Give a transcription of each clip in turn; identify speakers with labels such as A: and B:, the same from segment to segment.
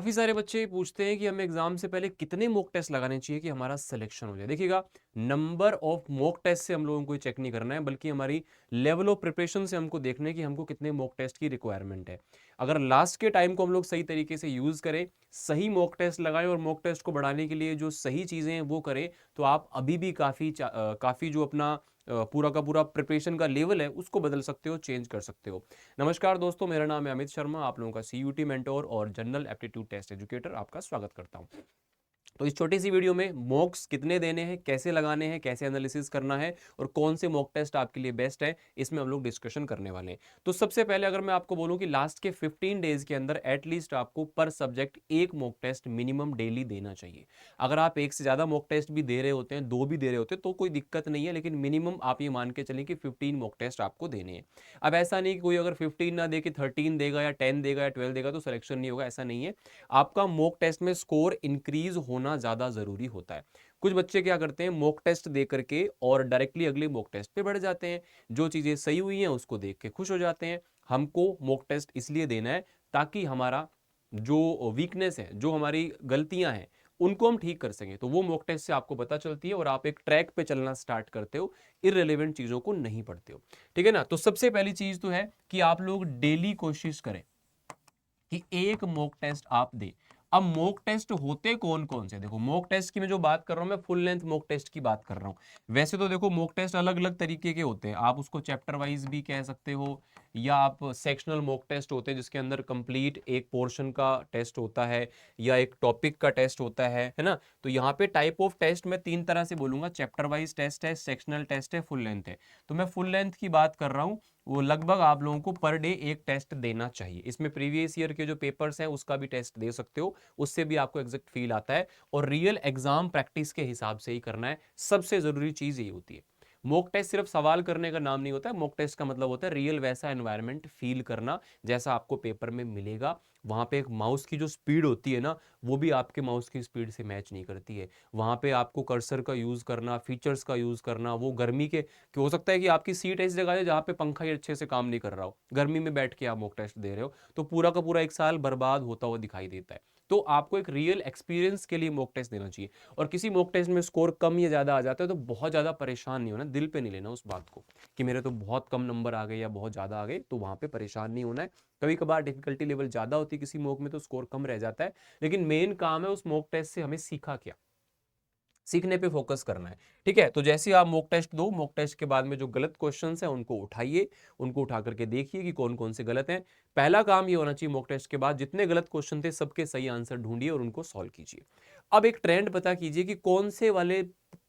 A: काफ़ी सारे बच्चे पूछते हैं कि हमें एग्जाम से पहले कितने मॉक टेस्ट लगाने चाहिए कि हमारा सिलेक्शन हो जाए। देखिएगा, नंबर ऑफ मॉक टेस्ट से हम लोगों को चेक नहीं करना है, बल्कि हमारी लेवल ऑफ प्रिपरेशन से हमको देखना है कि हमको कितने मॉक टेस्ट की रिक्वायरमेंट है। अगर लास्ट के टाइम को हम लोग सही तरीके से यूज़ करें, सही मॉक टेस्ट लगाएं और मॉक टेस्ट को बढ़ाने के लिए जो सही चीज़ें हैं वो करें, तो आप अभी भी काफ़ी जो अपना पूरा का पूरा प्रिपरेशन का लेवल है उसको बदल सकते हो, चेंज कर सकते हो। नमस्कार दोस्तों, मेरा नाम है अमित शर्मा, आप लोगों का सीयूटी मेंटोर और जनरल एप्टीट्यूड टेस्ट एजुकेटर आपका स्वागत करता हूं। तो इस छोटी सी वीडियो में मॉक्स कितने देने हैं, कैसे लगाने हैं, कैसे एनालिसिस करना है और कौन से मॉक टेस्ट आपके लिए बेस्ट है, इसमें हम लोग डिस्कशन करने वाले हैं। तो सबसे पहले अगर मैं आपको बोलूं कि लास्ट के 15 डेज के अंदर एटलीस्ट आपको पर सब्जेक्ट एक मॉक टेस्ट मिनिमम डेली देना चाहिए। अगर आप एक से ज्यादा मॉक टेस्ट भी दे रहे होते हैं, दो भी दे रहे होते हैं, तो कोई दिक्कत नहीं है, लेकिन मिनिमम आप ये मान के चलें कि 15 मॉक टेस्ट आपको देने हैं। अब ऐसा नहीं कि कोई अगर 15 ना दे के 13 देगा या 10 देगा या 12 देगा तो सिलेक्शन नहीं होगा, ऐसा नहीं है। आपका मॉक टेस्ट में स्कोर इंक्रीज होना ज्यादा जरूरी होता है। कुछ बच्चे क्या करते हैं, मॉक टेस्ट दे करके और डायरेक्टली अगले मॉक टेस्ट पे बढ़ जाते हैं। जो चीजें सही हुई हैं उसको देख के खुश हो जाते हैं। हमको मॉक टेस्ट इसलिए देना है ताकि हमारा जो वीकनेस है, जो हमारी गलतियां हैं, उनको हम ठीक कर सकें। तो वो मॉक टेस्ट से आपको पता चलती है और आप एक ट्रैक पे चलना स्टार्ट करते हो, इररिलेवेंट चीजों को नहीं पढ़ते हो। ठीक है ना। तो सबसे पहली चीज तो है कि आप लोग डेली कोशिश करें कि एक मॉक टेस्ट आप दें। अब मॉक टेस्ट होते कौन कौन से, देखो मॉक टेस्ट की मैं जो बात कर रहा हूं, मैं फुल लेंथ मॉक टेस्ट की बात कर रहा हूं। वैसे तो देखो मॉक टेस्ट अलग अलग तरीके के होते हैं, आप उसको चैप्टर वाइज भी कह सकते हो या आप सेक्शनल मॉक टेस्ट होते हैं जिसके अंदर कंप्लीट एक पोर्शन का टेस्ट होता है या एक टॉपिक का टेस्ट होता है ना। तो यहाँ पे टाइप ऑफ टेस्ट मैं तीन तरह से बोलूंगा, चैप्टर वाइज टेस्ट है, सेक्शनल टेस्ट है, फुल लेंथ है। तो मैं फुल लेंथ की बात कर रहा हूँ, वो लगभग आप लोगों को पर डे एक टेस्ट देना चाहिए। इसमें प्रीवियस ईयर के जो पेपर्स हैं उसका भी टेस्ट दे सकते हो, उससे भी आपको एग्जैक्ट फील आता है। और रियल एग्जाम प्रैक्टिस के हिसाब से ही करना है, सबसे जरूरी चीज ये होती है। मॉक टेस्ट सिर्फ सवाल करने का नाम नहीं होता है, मॉक टेस्ट का मतलब होता है रियल वैसा एनवायरनमेंट फील करना जैसा आपको पेपर में मिलेगा। वहां पे एक माउस की जो स्पीड होती है ना, वो भी आपके माउस की स्पीड से मैच नहीं करती है। वहां पे आपको कर्सर का यूज करना, फीचर्स का यूज करना, वो गर्मी के कि हो सकता है कि आपकी सीट ऐसी जगह है जहां पे पंखा ही अच्छे से काम नहीं कर रहा हो, गर्मी में बैठ के आप मॉक टेस्ट दे रहे हो, तो पूरा का पूरा एक साल बर्बाद होता हुआ दिखाई देता है। तो आपको एक रियल एक्सपीरियंस के लिए मॉक टेस्ट देना चाहिए। और किसी मॉक टेस्ट में स्कोर कम या ज्यादा आ जाता है तो बहुत ज्यादा परेशान नहीं होना, दिल पे नहीं लेना उस बात को कि मेरे तो बहुत कम नंबर आ गए या बहुत ज्यादा आ गए, तो वहां पे परेशान नहीं होना है। कभी कभार डिफिकल्टी लेवल ज्यादा होती है किसी मॉक में तो स्कोर कम रह जाता है, लेकिन मेन काम है उस मॉक टेस्ट से हमें सीखा क्या, सीखने पे फोकस करना है। ठीक है, तो जैसे आप मॉक टेस्ट दो, मॉक टेस्ट के बाद में जो गलत क्वेश्चंस हैं उनको उठाइए, उनको उठा करके देखिए कि कौन कौन से गलत हैं। पहला काम ये होना चाहिए, मॉक टेस्ट के बाद जितने गलत क्वेश्चन थे सबके सही आंसर ढूंढिए और उनको सॉल्व कीजिए। अब एक ट्रेंड पता कीजिए कि कौन से वाले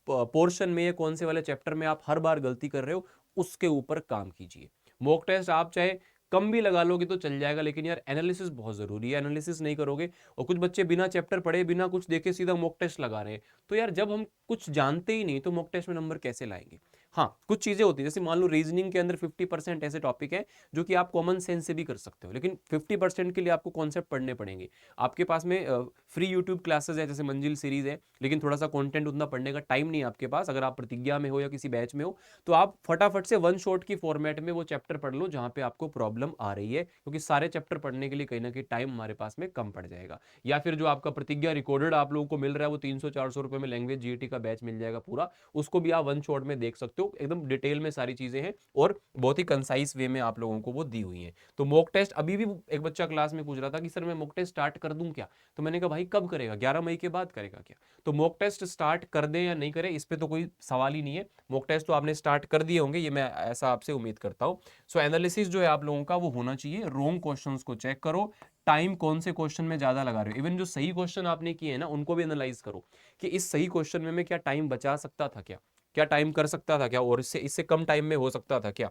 A: पोर्शन में या कौन से वाले चैप्टर में आप हर बार गलती कर रहे हो, उसके ऊपर काम कीजिए। मॉक टेस्ट आप चाहे कम भी लगा लोगे तो चल जाएगा, लेकिन यार एनालिसिस बहुत जरूरी है। एनालिसिस नहीं करोगे, और कुछ बच्चे बिना चैप्टर पढ़े बिना कुछ देखे सीधा मॉक टेस्ट लगा रहे हैं, तो यार जब हम कुछ जानते ही नहीं तो मॉक टेस्ट में नंबर कैसे लाएंगे। हाँ, कुछ चीजें होती है, जैसे मान लो रीजनिंग के अंदर 50% ऐसे टॉपिक है जो कि आप कॉमन सेंस से भी कर सकते हो, लेकिन 50% के लिए आपको कॉन्सेप्ट पढ़ने पड़ेंगे। आपके पास में फ्री यूट्यूब क्लासेस है, जैसे मंजिल सीरीज है, लेकिन थोड़ा सा कंटेंट उतना पढ़ने का टाइम नहीं है आपके पास, अगर आप प्रतिज्ञा में हो या किसी बैच में हो, तो आप फटाफट से वन शॉट की फॉर्मेट में वो चैप्टर पढ़ लो जहां पे आपको प्रॉब्लम आ रही है, क्योंकि सारे चैप्टर पढ़ने के लिए कहीं ना कहीं टाइम हमारे पास में कम पड़ जाएगा। या फिर जो आपका प्रतिज्ञा रिकॉर्डेड आप लोगों को मिल रहा है वो 300-400 रुपए में लैंग्वेज जीईटी का बैच मिल जाएगा पूरा, उसको भी आप वन शॉट में देख सकते हो, एकदम डिटेल में सारी चीजें हैं और बहुत ही कंसाइज वे में आप लोगों को वो दी हुई है। तो मॉक टेस्ट अभी भी एक बच्चा क्लास में पूछ रहा था कि सर मैं मॉक टेस्ट स्टार्ट कर दूं क्या, तो मैंने कहा भाई कब करेगा, 11 मई के बाद करेगा क्या। तो मॉक टेस्ट स्टार्ट कर दें या नहीं करें इस पे तो कोई सवाल ही नहीं है, मॉक टेस्ट तो आपने स्टार्ट कर दिए होंगे, ये मैं ऐसा आपसे उम्मीद करता हूं। सो एनालिसिस जो है आप लोगों का वो होना चाहिए, रॉन्ग क्वेश्चंस को चेक करो, टाइम कौन से क्वेश्चन में ज्यादा लगा रहे हो, इवन जो सही क्वेश्चन आपने किए हैं ना उनको भी एनालाइज करो कि इस सही क्वेश्चन में मैं क्या टाइम बचा सकता था, क्या क्या टाइम कर सकता था क्या, और इससे इससे कम टाइम में हो सकता था क्या।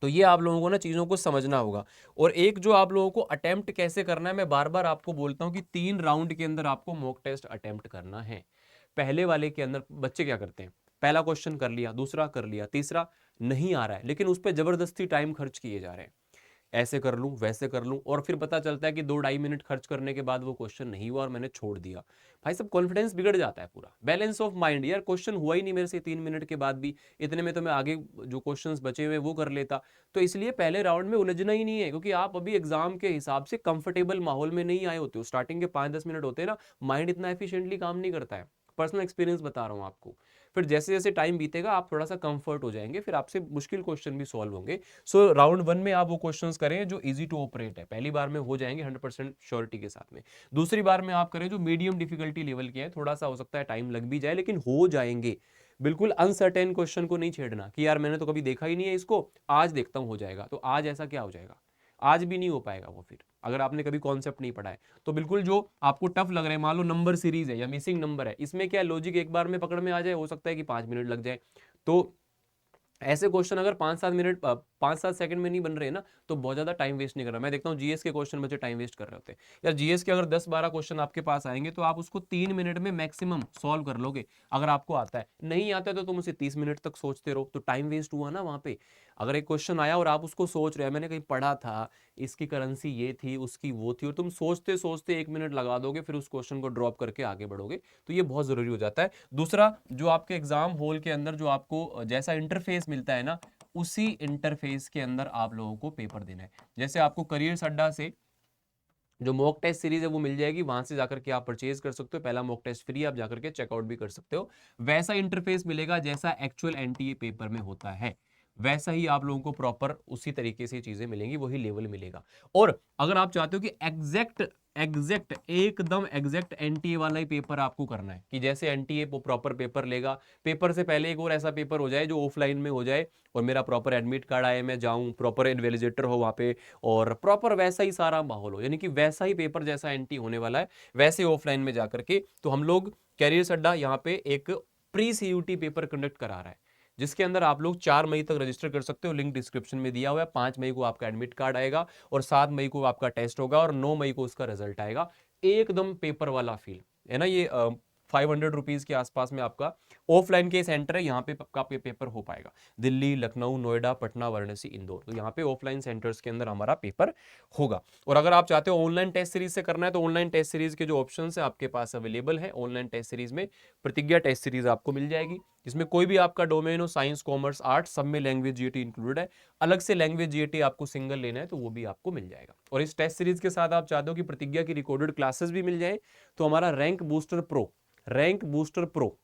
A: तो ये आप लोगों को ना चीजों को समझना होगा। और एक जो आप लोगों को अटेम्प्ट कैसे करना है, मैं बार बार आपको बोलता हूं कि 3 राउंड के अंदर आपको मॉक टेस्ट अटेम्प्ट करना है। पहले वाले के अंदर बच्चे क्या करते हैं, पहला क्वेश्चन कर लिया, दूसरा कर लिया, तीसरा नहीं आ रहा है, लेकिन उस पर जबरदस्ती टाइम खर्च किए जा रहे हैं। ऐसे कर लूँ वैसे कर लूँ, और फिर पता चलता है कि 2-2.5 मिनट खर्च करने के बाद वो क्वेश्चन नहीं हुआ और मैंने छोड़ दिया। भाई सब कॉन्फिडेंस बिगड़ जाता है पूरा, बैलेंस ऑफ माइंड, यार क्वेश्चन हुआ ही नहीं मेरे से 3 मिनट के बाद भी, इतने में तो मैं आगे जो क्वेश्चंस बचे हुए वो कर लेता। तो इसलिए पहले राउंड में उलझना ही नहीं है, क्योंकि आप अभी एग्जाम के हिसाब से कंफर्टेबल माहौल में नहीं आए होते हो। स्टार्टिंग के 5-10 मिनट होते हैं ना, माइंड इतना एफिशिएंटली काम नहीं करता है, पर्सनल एक्सपीरियंस बता रहा हूँ आपको। फिर जैसे जैसे टाइम बीतेगा आप थोड़ा सा कंफर्ट हो जाएंगे, फिर आपसे मुश्किल क्वेश्चन भी सॉल्व होंगे। सो राउंड 1 में आप वो क्वेश्चंस करें जो इजी टू ऑपरेट है, पहली बार में हो जाएंगे 100% श्योरिटी के साथ में। दूसरी बार में आप करें जो मीडियम डिफिकल्टी लेवल के हैं, थोड़ा सा हो सकता है टाइम लग भी जाए लेकिन हो जाएंगे। बिल्कुल अनसर्टेन क्वेश्चन को नहीं छेड़ना कि यार मैंने तो कभी देखा ही नहीं है इसको, आज देखता हूं हो जाएगा। तो आज ऐसा क्या हो जाएगा, आज भी नहीं हो पाएगा वो। फिर अगर आपने कभी कॉन्सेप्ट नहीं पढ़ा है तो बिल्कुल जो आपको टफ लग रहा है, मान लो नंबर सीरीज है या मिसिंग नंबर है, इसमें क्या लॉजिक एक बार में पकड़ में आ जाए, हो सकता है कि 5 मिनट लग जाए। तो ऐसे क्वेश्चन अगर 5-7 मिनट 5-7 सेकंड में नहीं बन रहे हैं ना, तो बहुत ज्यादा टाइम वेस्ट नहीं कर रहा। मैं देखता हूँ जीएस के क्वेश्चन बच्चे टाइम वेस्ट कर रहे होते हैं। यार जीएस के अगर 10-12 क्वेश्चन आपके पास आएंगे तो आप उसको 3 मिनट में मैक्सिमम सॉल्व कर लोगे, अगर आपको आता है। नहीं आता है तो तुम उसे 30 मिनट तक सोचते रहो, तो टाइम वेस्ट हुआ ना वहां पे। अगर एक क्वेश्चन आया और आप उसको सोच रहे हो, मैंने कहीं पढ़ा था इसकी करेंसी ये थी उसकी वो थी, और तुम सोचते सोचते 1 मिनट लगा दोगे, फिर उस क्वेश्चन को ड्रॉप करके आगे बढ़ोगे, तो ये बहुत जरूरी हो जाता है। दूसरा, जो आपके एग्जाम हॉल के अंदर जो आपको जैसा इंटरफेस मिलता है ना, उसी इंटरफेस के अंदर आप लोगों को पेपर देना है। जैसे आपको करियर अड्डा से जो मॉक टेस्ट सीरीज है वो मिल जाएगी, वहां से जाकर के आप परचेज कर सकते हो, पहला मॉक टेस्ट फ्री, आप जाकर के चेकआउट भी कर सकते हो। वैसा इंटरफेस मिलेगा जैसा एक्चुअल एनटीए पेपर में होता है, वैसा ही आप लोगों को प्रॉपर उसी तरीके से चीजें मिलेंगी, वही लेवल मिलेगा। और अगर आप चाहते हो कि एग्जैक्ट एग्जैक्ट एकदम एग्जैक्ट एनटीए वाला ही पेपर आपको करना है, कि जैसे एनटीए प्रॉपर पेपर लेगा, पेपर से पहले एक और ऐसा पेपर हो जाए जो ऑफलाइन में हो जाए, और मेरा प्रॉपर एडमिट कार्ड आए, मैं जाऊं, प्रॉपर इन्वेलिजेटर हो वहां पे, और प्रॉपर वैसा ही सारा माहौल हो, यानी कि वैसा ही पेपर जैसा एंटी होने वाला है वैसे ऑफलाइन में जाकर के। तो हम लोग कैरियर अड्डा यहाँ पे एक प्री सीयूटी पेपर कंडक्ट करा रहा है, जिसके अंदर आप लोग 4 मई तक रजिस्टर कर सकते हो, लिंक डिस्क्रिप्शन में दिया हुआ है। 5 मई को आपका एडमिट कार्ड आएगा, और 7 मई को आपका टेस्ट होगा, और 9 मई को उसका रिजल्ट आएगा। एकदम पेपर वाला फील है ना ये। 500 रुपीज के आसपास में आपका ऑफलाइन के सेंटर है, यहाँ पे आपका पेपर हो पाएगा। दिल्ली, लखनऊ, नोएडा, पटना, वाराणसी, इंदौर, तो यहाँ पे ऑफलाइन सेंटर्स के अंदर हमारा पेपर होगा। और अगर आप चाहते हो ऑनलाइन टेस्ट सीरीज से करना है, तो ऑनलाइन टेस्ट सीरीज के जो ऑप्शन है आपके पास अवेलेबल है। ऑनलाइन टेस्ट सीरीज में प्रतिज्ञा टेस्ट सीरीज आपको मिल जाएगी, इसमें कोई भी आपका डोमेन हो, साइंस, कॉमर्स, आर्ट्स, सब में लैंग्वेज जीएटी इंक्लूडेड है। अलग से लैंग्वेज जीएटी आपको सिंगल लेना है तो वो भी आपको मिल जाएगा। और इस टेस्ट सीरीज के साथ आप चाहते हो कि प्रतिज्ञा की रिकॉर्डेड क्लासेस भी मिल जाए, तो हमारा रैंक बूस्टर प्रो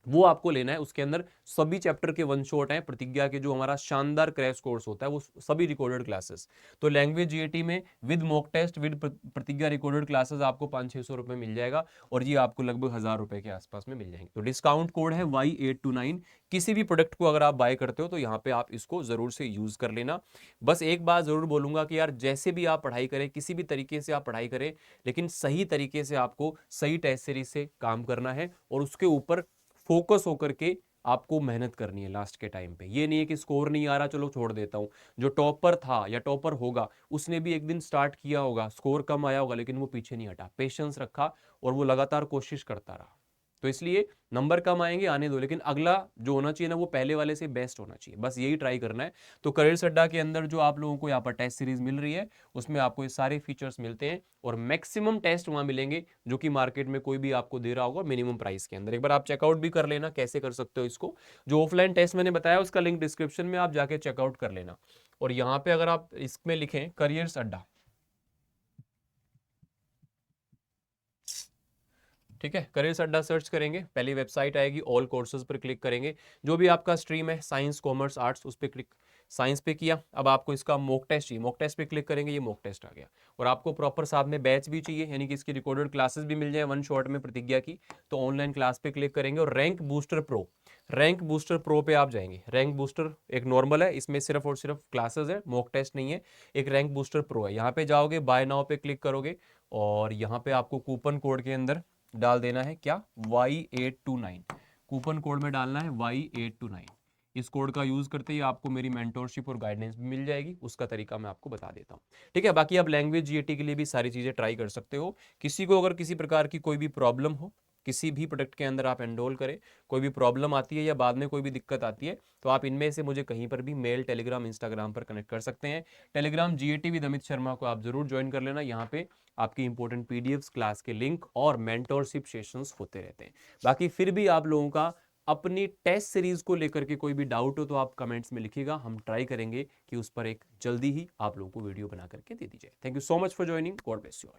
A: वो आपको लेना है। उसके अंदर सभी चैप्टर के वन शॉट हैं, प्रतिज्ञा के जो हमारा शानदार क्रैश कोर्स होता है वो सभी रिकॉर्डेड क्लासेस। तो लैंग्वेज जीएटी में विद मॉक टेस्ट विद प्रतिज्ञा रिकॉर्डेड क्लासेस आपको 500-600 रुपए मिल जाएगा, और ये आपको लगभग 1000 रुपए के आसपास में मिल जाएंगे। तो डिस्काउंट कोड है Y829। किसी भी प्रोडक्ट को अगर आप बाय करते हो तो यहाँ पे आप इसको जरूर से यूज कर लेना। बस एक बात जरूर बोलूंगा कि यार जैसे भी आप पढ़ाई करें, किसी भी तरीके से आप पढ़ाई करें, लेकिन सही तरीके से आपको सही टेस्ट सीरीज से काम करना है, और उसके ऊपर फोकस होकर के आपको मेहनत करनी है लास्ट के टाइम पे। ये नहीं है कि स्कोर नहीं आ रहा चलो छोड़ देता हूं। जो टॉपर था या टॉपर होगा, उसने भी एक दिन स्टार्ट किया होगा, स्कोर कम आया होगा, लेकिन वो पीछे नहीं हटा, पेशेंस रखा, और वो लगातार कोशिश करता रहा। तो इसलिए नंबर कम आएंगे आने दो, लेकिन अगला जो होना चाहिए ना वो पहले वाले से बेस्ट होना चाहिए, बस यही ट्राई करना है। तो करियर अड्डा के अंदर जो आप लोगों को यहाँ पर टेस्ट सीरीज मिल रही है, उसमें आपको ये सारे फीचर्स मिलते हैं, और मैक्सिमम टेस्ट वहां मिलेंगे जो कि मार्केट में कोई भी आपको दे रहा होगा मिनिमम प्राइस के अंदर। एक बार आप चेकआउट भी कर लेना कैसे कर सकते हो इसको। जो ऑफलाइन टेस्ट मैंने बताया उसका लिंक डिस्क्रिप्शन में, आप जाके चेकआउट कर लेना। और यहाँ पे अगर आप इसमें लिखें करियर अड्डा, ठीक है, करियर अड्डा सर्च करेंगे, पहली वेबसाइट आएगी, ऑल कोर्सेज पर क्लिक करेंगे, जो भी आपका स्ट्रीम है साइंस, कॉमर्स, आर्ट्स, उस पर क्लिक, साइंस पे किया। अब आपको इसका मॉक टेस्ट चाहिए, मॉक टेस्ट पे क्लिक करेंगे, ये मॉक टेस्ट आ गया। और आपको प्रॉपर साथ में बैच भी चाहिए, यानी कि इसकी रिकॉर्डेड क्लासेस भी मिल जाए वन शॉट में प्रतिज्ञा की, तो ऑनलाइन क्लास पे क्लिक करेंगे। और रैंक बूस्टर प्रो पे आप जाएंगे। रैंक बूस्टर एक नॉर्मल है, इसमें सिर्फ और सिर्फ क्लासेस है, मॉक टेस्ट नहीं है। एक रैंक बूस्टर प्रो है, यहाँ पे जाओगे, बाय नाउ पे क्लिक करोगे, और यहाँ पे आपको कूपन कोड के अंदर डाल देना है क्या, Y829। कूपन कोड में डालना है Y829। इस कोड का यूज करते ही आपको मेरी मेंटोरशिप और गाइडेंस भी मिल जाएगी, उसका तरीका मैं आपको बता देता हूँ। ठीक है, बाकी आप लैंग्वेज जीएटी के लिए भी सारी चीजें ट्राई कर सकते हो। किसी को अगर किसी प्रकार की कोई भी प्रॉब्लम हो किसी भी प्रोडक्ट के अंदर आप एनरोल करें, कोई भी प्रॉब्लम आती है या बाद में कोई भी दिक्कत आती है तो आप इनमें से मुझे कहीं पर भी मेल, टेलीग्राम, इंस्टाग्राम पर कनेक्ट कर सकते हैं। Telegram GAT with Amit Sharma को आप जरूर ज्वाइन कर लेना। यहाँ पे आपकी इंपॉर्टेंट पीडीएफ्स, क्लास के लिंक और मेंटोरशिप सेशंस होते रहते हैं। बाकी फिर भी आप लोगों का अपनी टेस्ट सीरीज को लेकर के कोई भी डाउट हो तो आप कमेंट्स में लिखिएगा, हम ट्राई करेंगे कि उस पर एक जल्दी ही आप लोगों को वीडियो बना करके दे दी जाए। Thank you so much for joining, God bless you all.